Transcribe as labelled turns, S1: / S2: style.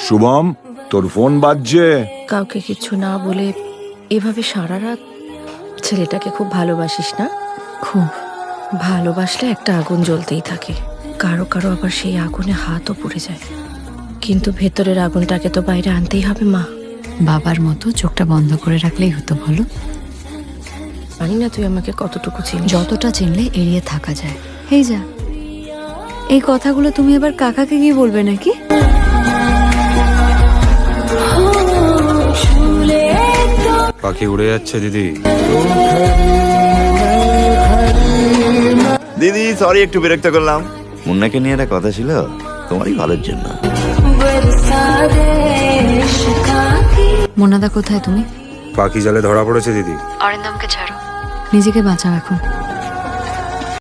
S1: শুভম, তোর ফোন বাজছে।
S2: কাউকে কিছু না বলে এভাবে সারা রাত? ছেলেটাকে খুব ভালোবাসিস না? খুব ভালোবাসলে একটা আগুন জ্বলতেই থাকে, কারো কারো আবার সেই আগুনে হাতও পুড়ে যায়। কিন্তু ভেতরের আগুনটাকে তো বাইরে আনতেই হবে মা।
S3: বাবার মতো চোখটা বন্ধ করে রাখলেই হতো বলো।
S2: জানি না তুই আমাকে কতটুকু চিনিস।
S3: যতটা চিনলে এড়িয়ে থাকা যায়। এই যা, এই কথাগুলো তুমি এবার কাকাকে গিয়ে বলবে নাকি?
S4: পাখি উড়ে যাচ্ছে দিদি।
S5: দিদি সরি, একটু বিরক্ত করলাম। মুন্নাকে নিয়ে একটা কথা ছিল, তোমারই ভালোর জন্য।
S3: মোনাদা কোথায় তুমি?
S4: পাখি জালে ধরা পড়েছে দিদি।
S3: অরিন্দমকে ছাড়ো, নিজেকে বাঁচাও এখন।